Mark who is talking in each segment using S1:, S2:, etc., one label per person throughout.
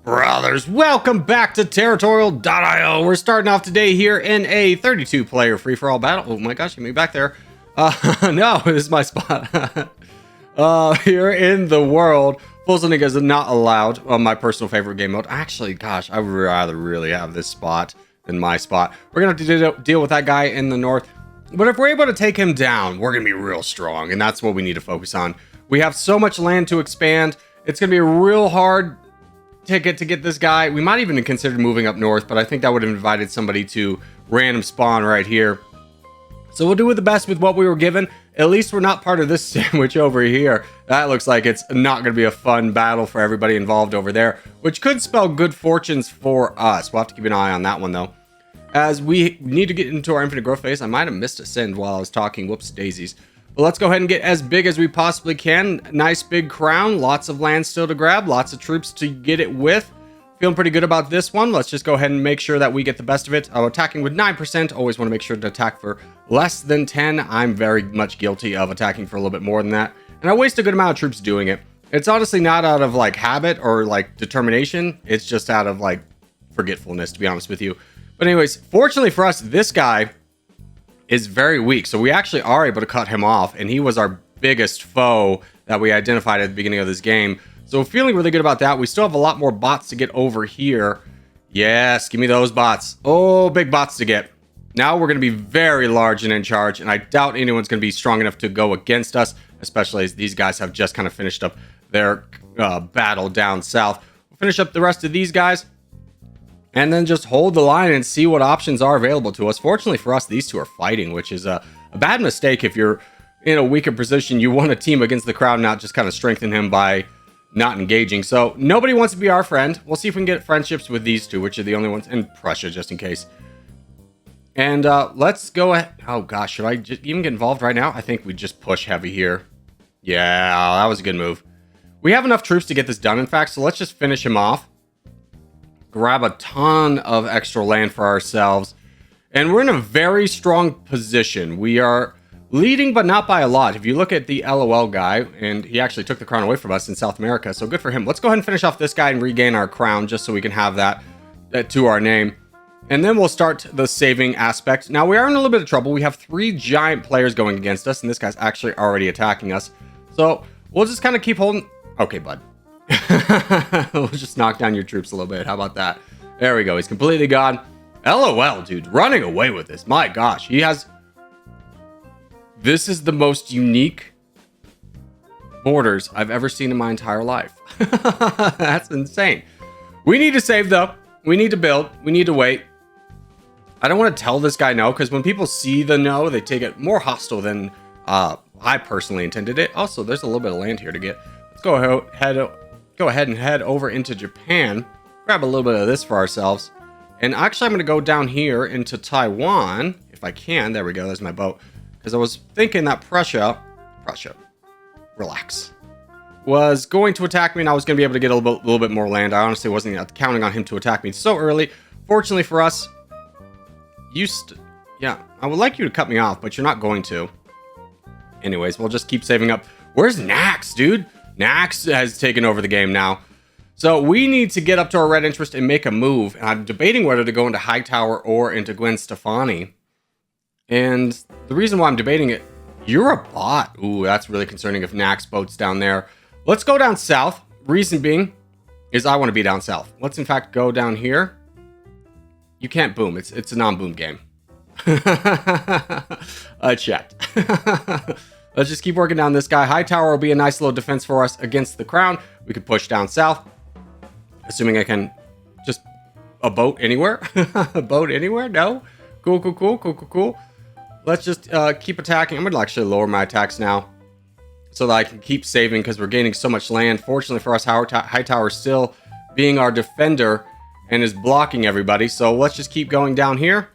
S1: Brothers, welcome back to Territorial IO. We're starting off today here in a 32-player free-for-all battle. Oh my gosh, get me back there. No, this is my spot. Here in the world, full sending is not allowed on my personal favorite game mode. Actually, gosh, I would rather really have this spot than my spot. We're going to have to deal with that guy in the north. But if we're able to take him down, we're going to be real strong, and that's what we need to focus on. We have so much land to expand. It's going to be a real hard ticket to get this guy. We might even consider moving up north, but I think that would have invited somebody to random spawn right here. So we'll do the best with what we were given. At least we're not part of this sandwich over here. That looks like it's not going to be a fun battle for everybody involved over there, which could spell good fortunes for us. We'll have to keep an eye on that one, though. As we need to get into our infinite growth phase, I might have missed a send while I was talking. Whoops daisies. But let's go ahead and get as big as we possibly can. Nice big crown. Lots of land still to grab. Lots of troops to get it with. Feeling pretty good about this one. Let's just go ahead and make sure that we get the best of it. Attacking with 9%. Always want to make sure to attack for less than 10. I'm very much guilty of attacking for a little bit more than that. And I waste a good amount of troops doing it. It's honestly not out of like habit or like determination. It's just out of like forgetfulness, to be honest with you. But anyways, fortunately for us, this guy is very weak. So we actually are able to cut him off. And he was our biggest foe that we identified at the beginning of this game. So feeling really good about that. We still have a lot more bots to get over here. Yes, give me those bots. Oh, big bots to get. Now we're going to be very large and in charge. And I doubt anyone's going to be strong enough to go against us. Especially as these guys have just kind of finished up their battle down south. We'll finish up the rest of these guys. And then just hold the line and see what options are available to us. Fortunately for us, these two are fighting, which is a bad mistake. If you're in a weaker position, you want to team against the crowd, not just kind of strengthen him by not engaging. So nobody wants to be our friend. We'll see if we can get friendships with these two, which are the only ones, and Prussia, just in case. And let's go ahead. Oh gosh, should I just even get involved right now? I think we just push heavy here. Yeah, that was a good move. We have enough troops to get this done, in fact, so let's just finish him off. Grab a ton of extra land for ourselves. And we're in a very strong position. We are leading, but not by a lot. If you look at the LOL guy, and he actually took the crown away from us in South America, so good for him. Let's go ahead and finish off this guy and regain our crown, just so we can have that to our name. And then we'll start the saving aspect. Now, we are in a little bit of trouble. We have 3 giant players going against us, and this guy's actually already attacking us. So we'll just kind of keep holding. Okay, bud. We'll just knock down your troops a little bit. How about that? There we go. He's completely gone. LOL, dude. Running away with this. My gosh. He has... This is the most unique borders I've ever seen in my entire life. That's insane. We need to save, though. We need to build. We need to wait. I don't want to tell this guy no, because when people see the no, they take it more hostile than I personally intended it. Also, there's a little bit of land here to get. Let's go ahead and head over into Japan. Grab a little bit of this for ourselves. And actually, I'm going to go down here into Taiwan, if I can. There we go. There's my boat. Because I was thinking that Prussia, relax, was going to attack me, and I was going to be able to get a little bit more land. I honestly wasn't counting on him to attack me so early. Fortunately for us, yeah, I would like you to cut me off, but you're not going to. Anyways, we'll just keep saving up. Where's Nax, dude? Nax has taken over the game now. So we need to get up to our red interest and make a move. And I'm debating whether to go into Hightower or into Gwen Stefani. And the reason why I'm debating it, you're a bot. Ooh, that's really concerning if Nax boat's down there. Let's go down south. Reason being is I want to be down south. Let's in fact go down here. You can't boom. It's a non-boom game. I checked. Let's just keep working down this guy. Hightower will be a nice little defense for us against the crown. We could push down south. Assuming I can just... A boat anywhere? A boat anywhere? No? Cool. Let's just keep attacking. I'm going to actually lower my attacks now, so that I can keep saving, because we're gaining so much land. Fortunately for us, Hightower is still being our defender and is blocking everybody. So let's just keep going down here.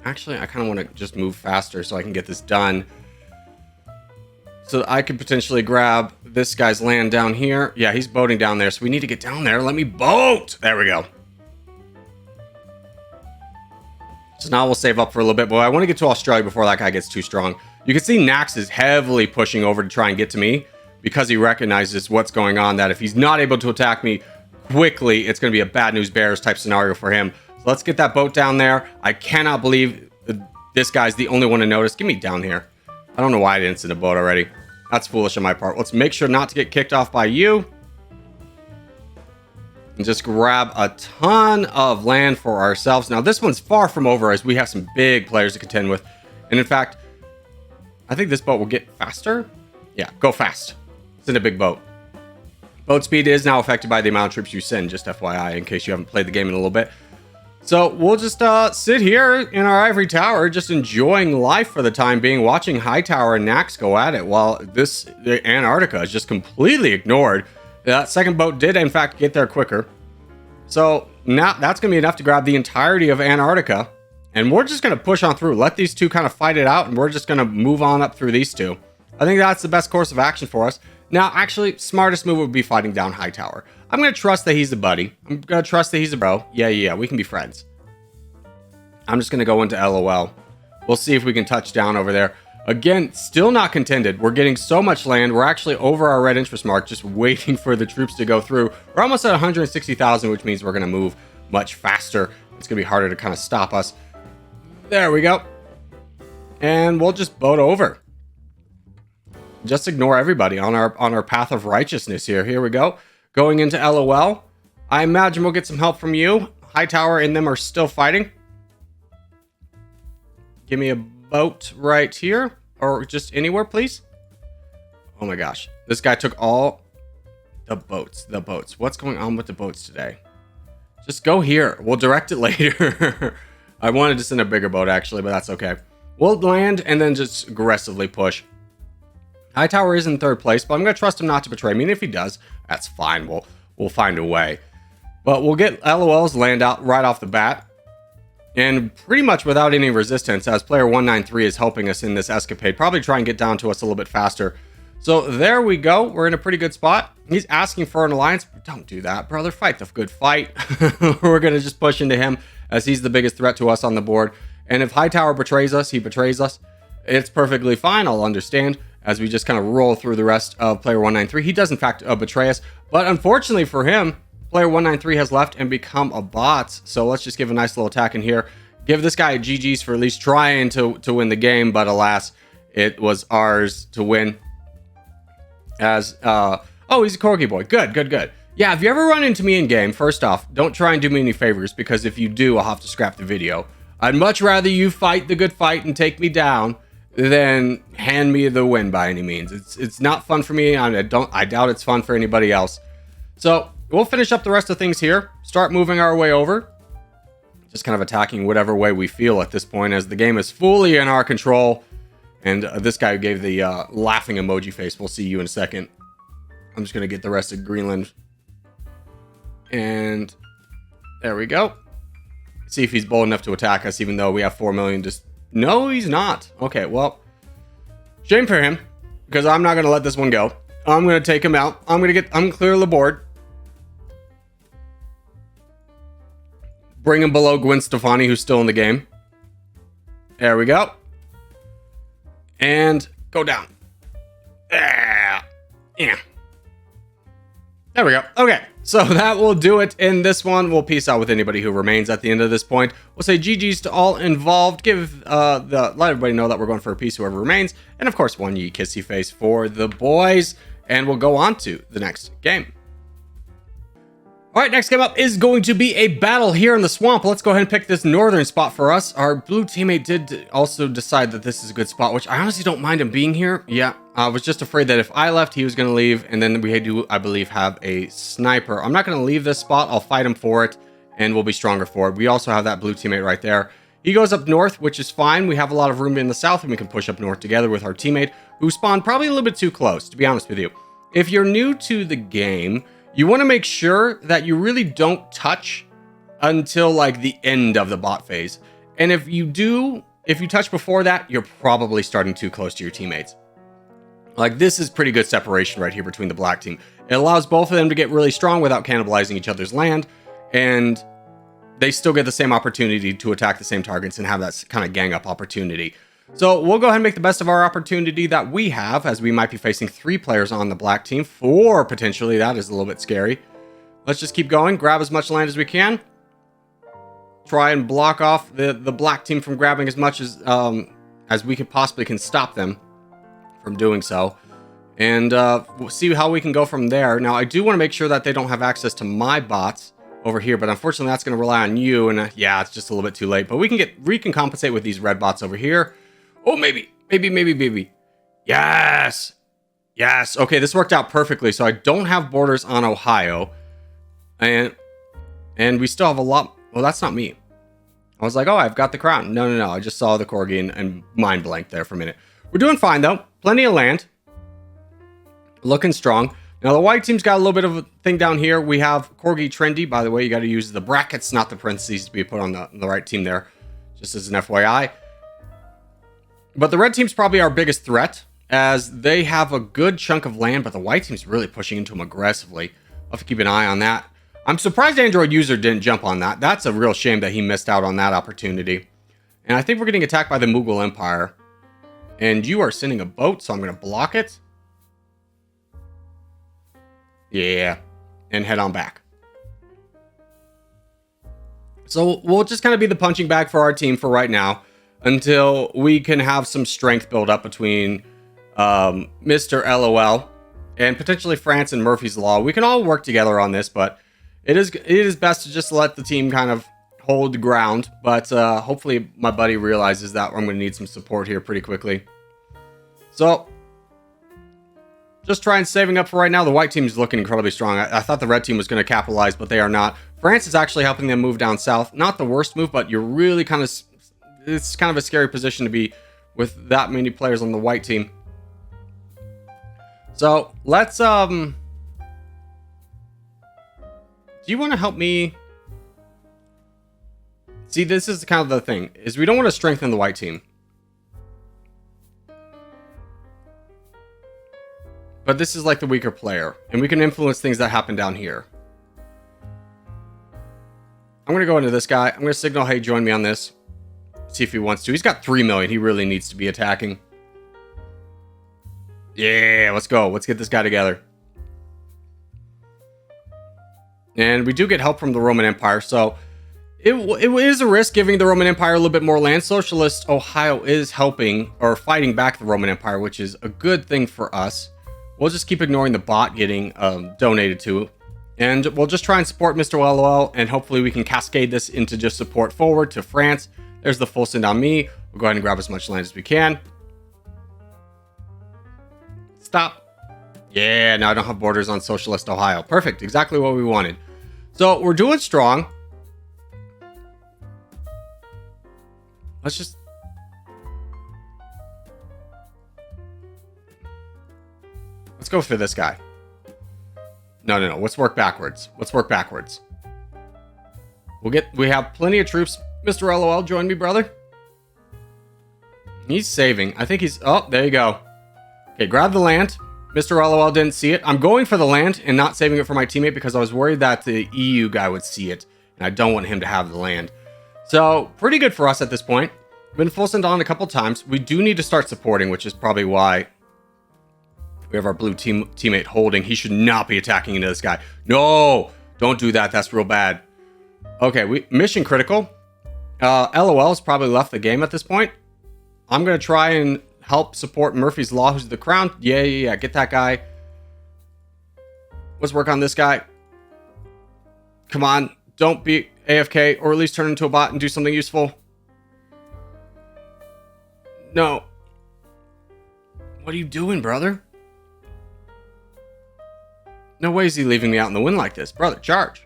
S1: Actually, I kind of want to just move faster so I can get this done. So I could potentially grab this guy's land down here. Yeah, he's boating down there, so we need to get down there. Let me boat! There we go. So now we'll save up for a little bit, but I want to get to Australia before that guy gets too strong. You can see Nax is heavily pushing over to try and get to me. because he recognizes what's going on, that if he's not able to attack me quickly, it's going to be a bad news bears type scenario for him. So let's get that boat down there. I cannot believe this guy's the only one to notice. Get me down here. I don't know why I didn't send a boat already. That's foolish on my part. Let's make sure not to get kicked off by you. And just grab a ton of land for ourselves. Now, this one's far from over as we have some big players to contend with. And in fact, I think this boat will get faster. Yeah, go fast. Send a big boat. Boat speed is now affected by the amount of troops you send, just FYI, in case you haven't played the game in a little bit. So we'll just sit here in our ivory tower, just enjoying life for the time being, watching Hightower and Nax go at it, while the Antarctica is just completely ignored. That second boat did, in fact, get there quicker. So now that's going to be enough to grab the entirety of Antarctica. And we're just going to push on through. Let these two kind of fight it out, and we're just going to move on up through these two. I think that's the best course of action for us. Now, actually, smartest move would be fighting down Hightower. I'm going to trust that he's a buddy. I'm going to trust that he's a bro. Yeah, we can be friends. I'm just going to go into LOL. We'll see if we can touch down over there. Again, still not contended. We're getting so much land. We're actually over our red interest mark, just waiting for the troops to go through. We're almost at 160,000, which means we're going to move much faster. It's going to be harder to kind of stop us. There we go. And we'll just boat over. Just ignore everybody on our path of righteousness here. Here we go. Going into LOL. I imagine we'll get some help from you. Hightower and them are still fighting. Give me a boat right here. Or just anywhere, please. Oh my gosh. This guy took all the boats. The boats. What's going on with the boats today? Just go here. We'll direct it later. I wanted to send a bigger boat, actually, but that's okay. We'll land and then just aggressively push. Hightower is in third place, but I'm going to trust him not to betray me. And if he does, that's fine. We'll find a way. But we'll get LOL's land out right off the bat. And pretty much without any resistance, as player 193 is helping us in this escapade. Probably try and get down to us a little bit faster. So there we go. We're in a pretty good spot. He's asking for an alliance. Don't do that, brother. Fight the good fight. We're going to just push into him as he's the biggest threat to us on the board. And if Hightower betrays us, he betrays us. It's perfectly fine. I'll understand as we just kind of roll through the rest of player 193. He does, in fact, betray us. But unfortunately for him, player 193 has left and become a bot. So let's just give a nice little attack in here. Give this guy a GG's for at least trying to win the game. But alas, it was ours to win. As, oh, he's a corgi boy. Good. Yeah, if you ever run into me in game, first off, don't try and do me any favors, because if you do, I'll have to scrap the video. I'd much rather you fight the good fight and take me down than hand me the win by any means. It's not fun for me. I doubt it's fun for anybody else. So we'll finish up the rest of things here. Start moving our way over. Just kind of attacking whatever way we feel at this point, as the game is fully in our control. And this guy gave the laughing emoji face. We'll see you in a second. I'm just going to get the rest of Greenland. And there we go. See if he's bold enough to attack us, even though we have 4 million. No, he's not. Okay, well, shame for him, because I'm not going to let this one go. I'm going to take him out. I'm going to clear the board. Bring him below Gwen Stefani, who's still in the game. There we go. And go down. Yeah. There we go. Okay, so that will do it in this one. We'll peace out with anybody who remains at the end of this point. We'll say GG's to all involved. Let everybody know that we're going for a peace, whoever remains. And of course, one ye kissy face for the boys. And we'll go on to the next game. All right, next game up is going to be a battle here in the swamp. Let's go ahead and pick this northern spot for us. Our blue teammate did also decide that this is a good spot, which I honestly don't mind him being here. Yeah, I was just afraid that if I left, he was going to leave, and then we do, I believe, have a sniper. I'm not going to leave this spot. I'll fight him for it, and we'll be stronger for it. We also have that blue teammate right there. He goes up north, which is fine. We have a lot of room in the south, and we can push up north together with our teammate, who spawned probably a little bit too close, to be honest with you. If you're new to the game, you want to make sure that you really don't touch until like the end of the bot phase. And if you touch before that, you're probably starting too close to your teammates. Like, this is pretty good separation right here between the black team. It allows both of them to get really strong without cannibalizing each other's land. And they still get the same opportunity to attack the same targets and have that kind of gang up opportunity. So we'll go ahead and make the best of our opportunity that we have, as we might be facing 3 players on the black team. 4, potentially. That is a little bit scary. Let's just keep going. Grab as much land as we can. Try and block off the black team from grabbing as much as we could possibly can stop them from doing so. And we'll see how we can go from there. Now, I do want to make sure that they don't have access to my bots over here, but unfortunately, that's going to rely on you. And yeah, it's just a little bit too late. But we can compensate with these red bots over here. Oh, maybe. Yes. Yes. Okay, this worked out perfectly. So I don't have borders on Ohio. And we still have a lot. Well, that's not me. I was like, oh, I've got the crown. No. I just saw the corgi and mind blanked there for a minute. We're doing fine, though. Plenty of land. Looking strong. Now, the white team's got a little bit of a thing down here. We have corgi trendy. By the way, you got to use the brackets, not the parentheses, to be put on the right team there. Just as an FYI. But the red team's probably our biggest threat, as they have a good chunk of land, but the white team's really pushing into them aggressively. I'll have to keep an eye on that. I'm surprised Android User didn't jump on that. That's a real shame that he missed out on that opportunity. And I think we're getting attacked by the Mughal Empire. And you are sending a boat, so I'm going to block it. Yeah. And head on back. So we'll just kind of be the punching bag for our team for right now, until we can have some strength build up between Mr. LOL and potentially France and Murphy's Law. We can all work together on this, but it is best to just let the team kind of hold the ground. But hopefully my buddy realizes that I'm going to need some support here pretty quickly. So just try and saving up for right now. The white team is looking incredibly strong. I thought the red team was going to capitalize, but they are not. France is actually helping them move down south. Not the worst move, but you're really kind of... It's kind of a scary position to be with that many players on the white team. So let's do you want to help me? See, this is kind of the thing, is we don't want to strengthen the white team. But this is like the weaker player, and we can influence things that happen down here. I'm going to go into this guy. I'm going to signal, hey, join me on this. See if he wants to. He's got 3 million. He really needs to be attacking. Yeah, let's go. Let's get this guy together. And we do get help from the Roman Empire, so it is a risk giving the Roman Empire a little bit more land. Socialist Ohio is helping or fighting back the Roman Empire, which is a good thing for us. We'll just keep ignoring the bot getting donated to. And we'll just try and support Mr. LOL, and hopefully we can cascade this into just support forward to France. There's the full send on me. We'll go ahead and grab as much land as we can. Stop. Yeah, now I don't have borders on Socialist Ohio. Perfect. Exactly what we wanted. So we're doing strong. Let's just... Let's go for this guy. No. Let's work backwards. We have plenty of troops. Mr. LOL, join me, brother. He's saving. I think he's... Oh, there you go. Okay, grab the land. Mr. LOL didn't see it. I'm going for the land and not saving it for my teammate because I was worried that the EU guy would see it. And I don't want him to have the land. So, pretty good for us at this point. Been full send on a couple times. We do need to start supporting, which is probably why we have our blue teammate holding. He should not be attacking into this guy. No! Don't do that. That's real bad. Okay, mission critical. LOL has probably left the game at this point. I'm going to try and help support Murphy's Law, who's the crown. Yeah. Get that guy. Let's work on this guy. Come on. Don't be AFK, or at least turn into a bot and do something useful. No. What are you doing, brother? No way is he leaving me out in the wind like this. Brother, charge.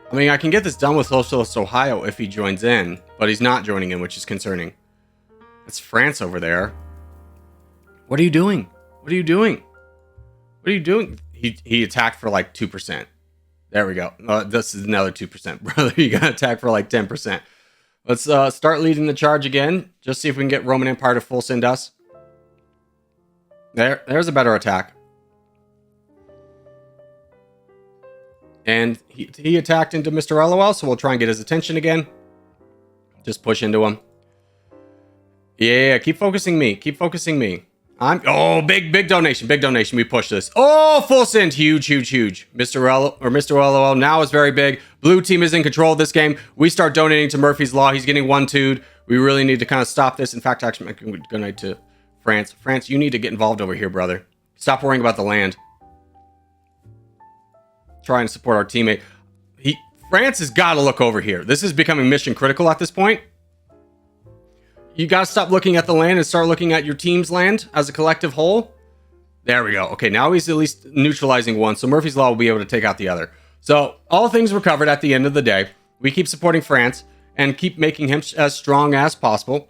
S1: I mean, I can get this done with Socialist Ohio if he joins in, but he's not joining in, which is concerning. That's France over there. What are you doing? He attacked for like 2%. There we go. This is another 2%. Brother, you got to attack for like 10%. Let's start leading the charge again. Just see if we can get Roman Empire to full send us. There's a better attack. And he attacked into Mr. LOL, so we'll try and get his attention again. Just push into him. Yeah, keep focusing me. Keep focusing me. Oh, big donation. Big donation. We push this. Oh, full send. Huge. Mr. LOL now is very big. Blue team is in control of this game. We start donating to Murphy's Law. He's getting 1-2'd. We really need to kind of stop this. In fact, actually, I'm going to donate to France. France, you need to get involved over here, brother. Stop worrying about the land. Try and support our teammate. France has got to look over here. This is becoming mission critical at this point. You got to stop looking at the land and start looking at your team's land as a collective whole. There we go. Okay, now he's at least neutralizing one, so Murphy's Law will be able to take out the other. So all things were covered at the end of the day. We keep supporting France and keep making him as strong as possible.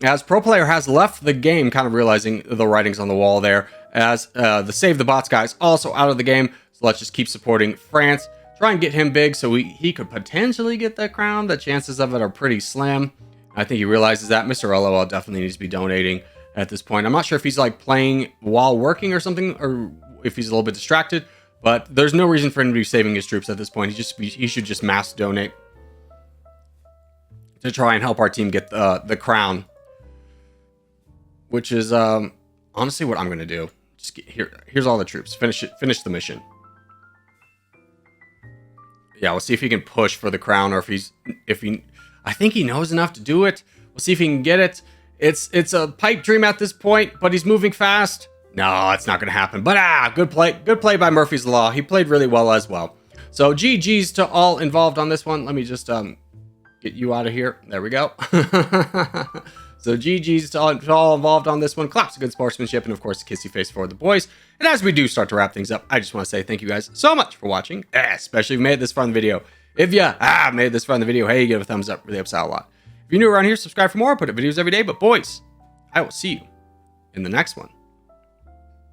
S1: As Pro Player has left the game, kind of realizing the writings on the wall there, as the Save the Bots guy is also out of the game. So let's just keep supporting France. Try and get him big so he could potentially get that crown. The chances of it are pretty slim. I think he realizes that. Mr. LOL definitely needs to be donating at this point. I'm not sure if he's like playing while working or something, or if he's a little bit distracted, but there's no reason for him to be saving his troops at this point. He should just mass donate to try and help our team get the crown, which is honestly what I'm going to do. Just here's all the troops. Finish the mission. Yeah, we'll see if he can push for the crown, or I think he knows enough to do it. We'll see if he can get it. It's a pipe dream at this point, but he's moving fast. No, it's not going to happen. But good play by Murphy's Law. He played really well as well. So GG's to all involved on this one. Let me just get you out of here. There we go. So GG's to all involved on this one. Claps of good sportsmanship, and of course, a kissy face for the boys. And as we do start to wrap things up, I just want to say thank you guys so much for watching, especially if you made it this far in the video. If you made it this far in the video, hey, give it a thumbs up. Really helps out a lot. If you're new around here, subscribe for more. I put up videos every day. But boys, I will see you in the next one.